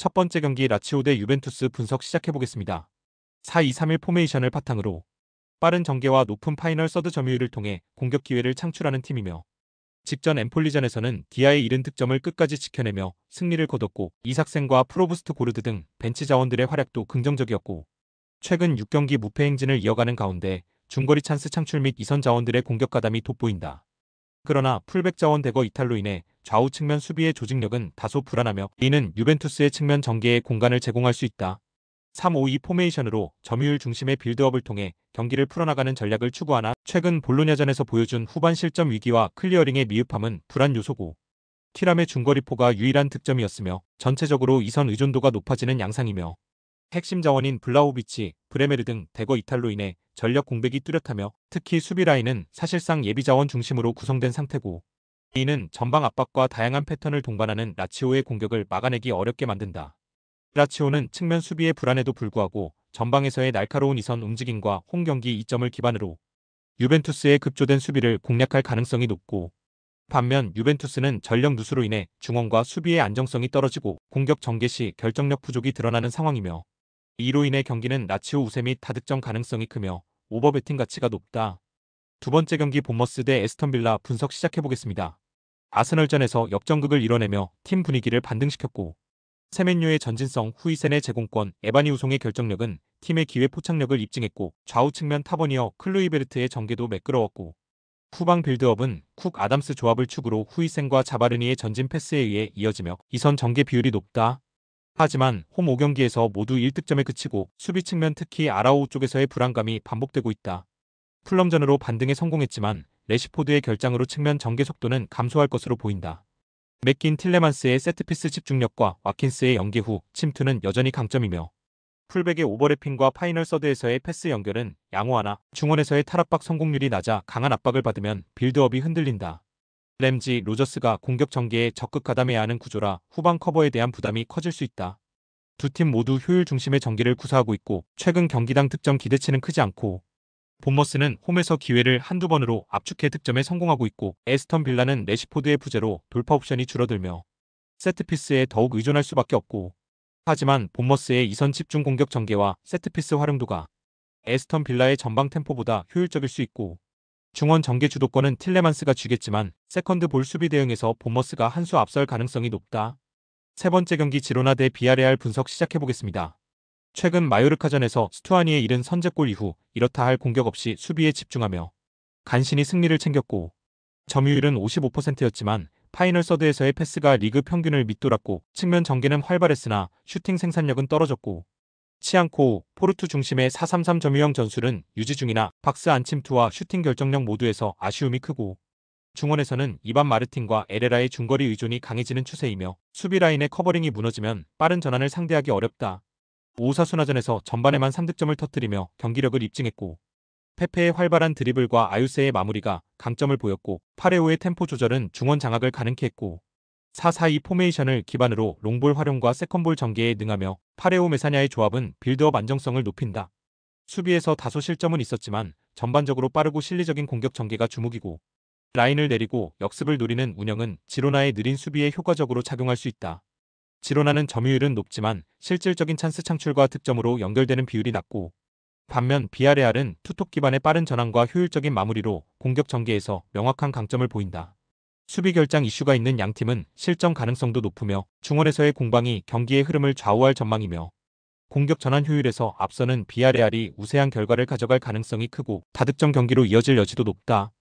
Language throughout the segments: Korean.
첫 번째 경기 라치오 대 유벤투스 분석 시작해보겠습니다. 4-2-3-1 포메이션을 바탕으로 빠른 전개와 높은 파이널 서드 점유율을 통해 공격 기회를 창출하는 팀이며 직전 엠폴리전에서는 디아의 이른 득점을 끝까지 지켜내며 승리를 거뒀고 이삭센과 프로부스트 고르드 등 벤치 자원들의 활약도 긍정적이었고 최근 6경기 무패 행진을 이어가는 가운데 중거리 찬스 창출 및 이선 자원들의 공격 가담이 돋보인다. 그러나 풀백 자원 대거 이탈로 인해 좌우 측면 수비의 조직력은 다소 불안하며 이는 유벤투스의 측면 전개에 공간을 제공할 수 있다. 3-5-2 포메이션으로 점유율 중심의 빌드업을 통해 경기를 풀어나가는 전략을 추구하나 최근 볼로냐전에서 보여준 후반 실점 위기와 클리어링의 미흡함은 불안 요소고 티람의 중거리포가 유일한 득점이었으며 전체적으로 이선 의존도가 높아지는 양상이며 핵심 자원인 블라호비치, 브레메르 등 대거 이탈로 인해 전력 공백이 뚜렷하며 특히 수비 라인은 사실상 예비 자원 중심으로 구성된 상태고 이는 전방 압박과 다양한 패턴을 동반하는 라치오의 공격을 막아내기 어렵게 만든다. 라치오는 측면 수비의 불안에도 불구하고 전방에서의 날카로운 이선 움직임과 홈 경기 이점을 기반으로 유벤투스의 급조된 수비를 공략할 가능성이 높고 반면 유벤투스는 전력 누수로 인해 중원과 수비의 안정성이 떨어지고 공격 전개 시 결정력 부족이 드러나는 상황이며 이로 인해 경기는 라치오 우세 및 다득점 가능성이 크며 오버베팅 가치가 높다. 두 번째 경기 본머스 대 에스턴 빌라 분석 시작해보겠습니다. 아스널전에서 역전극을 이뤄내며 팀 분위기를 반등시켰고 세멘요의 전진성, 후이센의 제공권, 에바니 우송의 결정력은 팀의 기회 포착력을 입증했고 좌우 측면 타버니어, 클루이베르트의 전개도 매끄러웠고 후방 빌드업은 쿡 아담스 조합을 축으로 후이센과 자바르니의 전진 패스에 의해 이어지며 이선 전개 비율이 높다. 하지만 홈 5경기에서 모두 1득점에 그치고 수비 측면 특히 아라오우 쪽에서의 불안감이 반복되고 있다. 풀럼전으로 반등에 성공했지만 레시포드의 결장으로 측면 전개 속도는 감소할 것으로 보인다. 맥긴 틸레만스의 세트피스 집중력과 와킨스의 연계 후 침투는 여전히 강점이며 풀백의 오버래핑과 파이널 서드에서의 패스 연결은 양호하나 중원에서의 탈압박 성공률이 낮아 강한 압박을 받으면 빌드업이 흔들린다. 램지, 로저스가 공격 전개에 적극 가담해야 하는 구조라 후방 커버에 대한 부담이 커질 수 있다. 두 팀 모두 효율 중심의 전개를 구사하고 있고 최근 경기당 득점 기대치는 크지 않고 본머스는 홈에서 기회를 한두 번으로 압축해 득점에 성공하고 있고 에스턴 빌라는 레시포드의 부재로 돌파 옵션이 줄어들며 세트피스에 더욱 의존할 수밖에 없고 하지만 본머스의 이선 집중 공격 전개와 세트피스 활용도가 에스턴 빌라의 전방 템포보다 효율적일 수 있고 중원 전개 주도권은 틸레만스가 쥐겠지만 세컨드 볼 수비 대응에서 본머스가 한 수 앞설 가능성이 높다. 세 번째 경기 지로나 대 비아레알 분석 시작해보겠습니다. 최근 마요르카전에서 스투아니의 이른 선제골 이후 이렇다 할 공격 없이 수비에 집중하며 간신히 승리를 챙겼고 점유율은 55%였지만 파이널 서드에서의 패스가 리그 평균을 밑돌았고 측면 전개는 활발했으나 슈팅 생산력은 떨어졌고 치앙코, 포르투 중심의 4-3-3 점유형 전술은 유지 중이나 박스 안침투와 슈팅 결정력 모두에서 아쉬움이 크고 중원에서는 이반 마르틴과 에레라의 중거리 의존이 강해지는 추세이며 수비 라인의 커버링이 무너지면 빠른 전환을 상대하기 어렵다. 오사수나전에서 전반에만 3득점을 터뜨리며 경기력을 입증했고 페페의 활발한 드리블과 아유세의 마무리가 강점을 보였고 파레오의 템포 조절은 중원 장악을 가능케 했고 4-4-2 포메이션을 기반으로 롱볼 활용과 세컨볼 전개에 능하며 파레오 메사냐의 조합은 빌드업 안정성을 높인다. 수비에서 다소 실점은 있었지만 전반적으로 빠르고 실리적인 공격 전개가 주목이고 라인을 내리고 역습을 노리는 운영은 지로나의 느린 수비에 효과적으로 작용할 수 있다. 지로나는 점유율은 높지만 실질적인 찬스 창출과 득점으로 연결되는 비율이 낮고 반면 비아레알은 투톱 기반의 빠른 전환과 효율적인 마무리로 공격 전개에서 명확한 강점을 보인다. 수비 결장 이슈가 있는 양팀은 실점 가능성도 높으며 중원에서의 공방이 경기의 흐름을 좌우할 전망이며 공격 전환 효율에서 앞서는 비아레알이 우세한 결과를 가져갈 가능성이 크고 다득점 경기로 이어질 여지도 높다.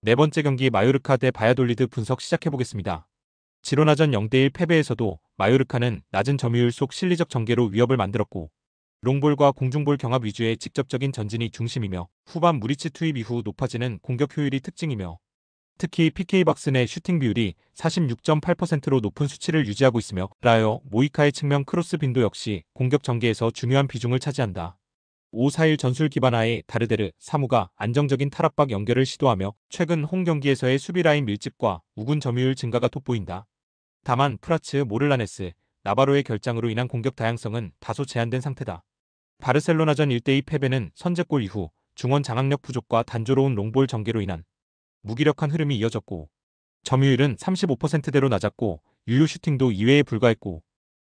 네 번째 경기 마요르카 대 바야돌리드 분석 시작해보겠습니다. 지로나전 0대1 패배에서도 마요르카는 낮은 점유율 속 실리적 전개로 위협을 만들었고 롱볼과 공중볼 경합 위주의 직접적인 전진이 중심이며 후반 무리치 투입 이후 높아지는 공격 효율이 특징이며 특히 PK박스 내 슈팅 비율이 46.8%로 높은 수치를 유지하고 있으며 라여, 모이카의 측면 크로스 빈도 역시 공격 전개에서 중요한 비중을 차지한다. 5-4-1 전술 기반 하에 다르데르, 사무가 안정적인 탈압박 연결을 시도하며 최근 홈 경기에서의 수비 라인 밀집과 우군 점유율 증가가 돋보인다. 다만 프라츠, 모를라네스, 나바로의 결장으로 인한 공격 다양성은 다소 제한된 상태다. 바르셀로나전 1대2 패배는 선제골 이후 중원 장악력 부족과 단조로운 롱볼 전개로 인한 무기력한 흐름이 이어졌고 점유율은 35%대로 낮았고 유효 슈팅도 2회에 불과했고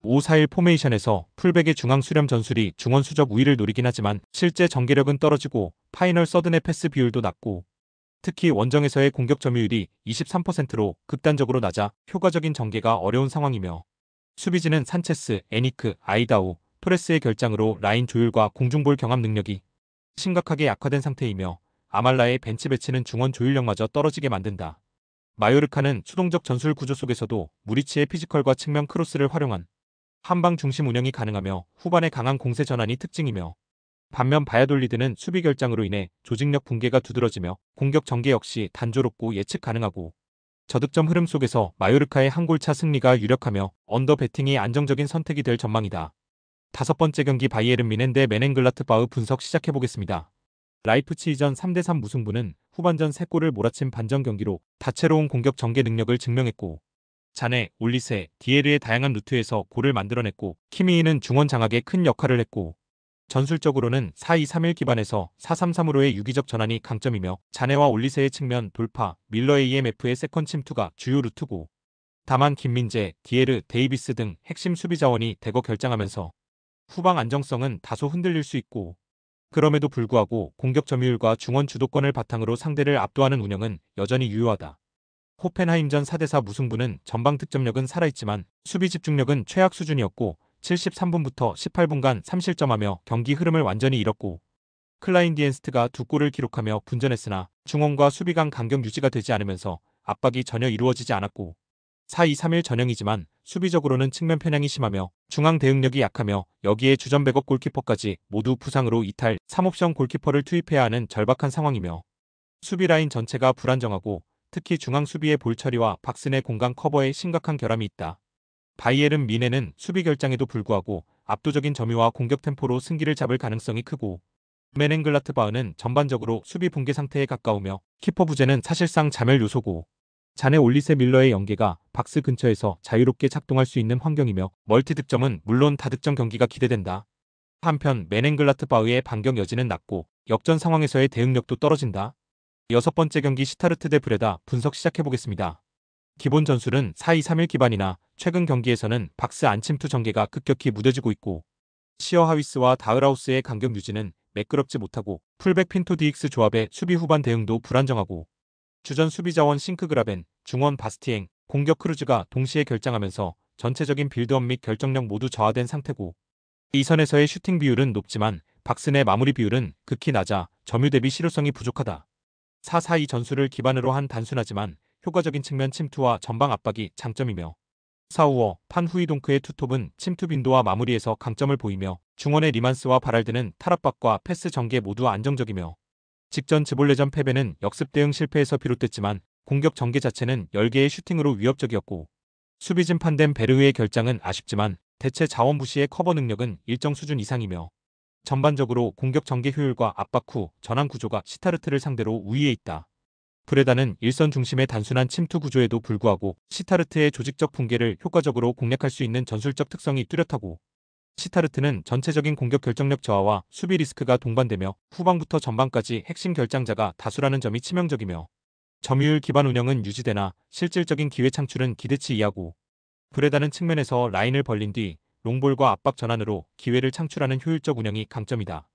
5-4-1 포메이션에서 풀백의 중앙 수렴 전술이 중원 수적 우위를 노리긴 하지만 실제 전개력은 떨어지고 파이널 서든의 패스 비율도 낮고 특히 원정에서의 공격 점유율이 23%로 극단적으로 낮아 효과적인 전개가 어려운 상황이며 수비진은 산체스, 에니크, 아이다오, 토레스의 결장으로 라인 조율과 공중볼 경합 능력이 심각하게 약화된 상태이며 아말라의 벤치 배치는 중원 조율력마저 떨어지게 만든다. 마요르카는 수동적 전술 구조 속에서도 무리치의 피지컬과 측면 크로스를 활용한 한방 중심 운영이 가능하며 후반에 강한 공세 전환이 특징이며 반면 바야돌리드는 수비 결장으로 인해 조직력 붕괴가 두드러지며 공격 전개 역시 단조롭고 예측 가능하고 저득점 흐름 속에서 마요르카의 한 골차 승리가 유력하며 언더 배팅이 안정적인 선택이 될 전망이다. 5번째 경기 바이에른 뮌헨 대 메넨글라트바흐 분석 시작해보겠습니다. 라이프치히전 3-3 무승부는 후반전 3골을 몰아친 반전 경기로 다채로운 공격 전개 능력을 증명했고 자네, 올리세, 디에르의 다양한 루트에서 골을 만들어냈고 키미히는 중원 장악에 큰 역할을 했고 전술적으로는 4-2-3-1 기반에서 4-3-3으로의 유기적 전환이 강점이며 자네와 올리세의 측면 돌파, 밀러의 EMF의 세컨 침투가 주요 루트고 다만 김민재, 디에르, 데이비스 등 핵심 수비 자원이 대거 결장하면서 후방 안정성은 다소 흔들릴 수 있고 그럼에도 불구하고 공격 점유율과 중원 주도권을 바탕으로 상대를 압도하는 운영은 여전히 유효하다. 호펜하임전 4-4 무승부는 전방 득점력은 살아있지만 수비 집중력은 최악 수준이었고 73분부터 18분간 3실점하며 경기 흐름을 완전히 잃었고 클라인디엔스트가 2골을 기록하며 분전했으나 중원과 수비 간 간격 유지가 되지 않으면서 압박이 전혀 이루어지지 않았고 4-2-3-1 전형이지만 수비적으로는 측면 편향이 심하며 중앙 대응력이 약하며 여기에 주전 백업 골키퍼까지 모두 부상으로 이탈 3옵션 골키퍼를 투입해야 하는 절박한 상황이며 수비 라인 전체가 불안정하고 특히 중앙 수비의 볼 처리와 박스 내 공간 커버에 심각한 결함이 있다. 바이에른 뮌헨은 수비 결장에도 불구하고 압도적인 점유와 공격 템포로 승기를 잡을 가능성이 크고 메넨글라트바흐는 전반적으로 수비 붕괴 상태에 가까우며 키퍼 부재는 사실상 자멸 요소고 자네 올리세 밀러의 연계가 박스 근처에서 자유롭게 작동할 수 있는 환경이며 멀티 득점은 물론 다득점 경기가 기대된다. 한편 메넨글라트바흐의 반격 여지는 낮고 역전 상황에서의 대응력도 떨어진다. 6번째 경기 시타르트 대 브레다 분석 시작해보겠습니다. 기본 전술은 4-2-3-1 기반이나 최근 경기에서는 박스 안침투 전개가 급격히 무뎌지고 있고 시어 하위스와 다흐라우스의 간격 유지는 매끄럽지 못하고 풀백 핀토 디익스 조합의 수비 후반 대응도 불안정하고 주전 수비 자원 싱크그라벤, 중원 바스티엥, 공격 크루즈가 동시에 결장하면서 전체적인 빌드업 및 결정력 모두 저하된 상태고 이 선에서의 슈팅 비율은 높지만 박스 내 마무리 비율은 극히 낮아 점유 대비 실효성이 부족하다. 4-4-2 전술을 기반으로 한 단순하지만 효과적인 측면 침투와 전방 압박이 장점이며 사우어, 판 후이동크의 투톱은 침투 빈도와 마무리에서 강점을 보이며 중원의 리만스와 바랄드는 탈압박과 패스 전개 모두 안정적이며 직전 즈볼레전 패배는 역습 대응 실패에서 비롯됐지만 공격 전개 자체는 10개의 슈팅으로 위협적이었고 수비진 판덴 베르흐의 결장은 아쉽지만 대체 자원 부시의 커버 능력은 일정 수준 이상이며 전반적으로 공격 전개 효율과 압박 후 전환 구조가 시타르트를 상대로 우위에 있다. 브레다는 일선 중심의 단순한 침투 구조에도 불구하고 시타르트의 조직적 붕괴를 효과적으로 공략할 수 있는 전술적 특성이 뚜렷하고 시타르트는 전체적인 공격 결정력 저하와 수비 리스크가 동반되며 후방부터 전방까지 핵심 결장자가 다수라는 점이 치명적이며 점유율 기반 운영은 유지되나 실질적인 기회 창출은 기대치 이하고 브레다는 측면에서 라인을 벌린 뒤 롱볼과 압박 전환으로 기회를 창출하는 효율적 운영이 강점이다.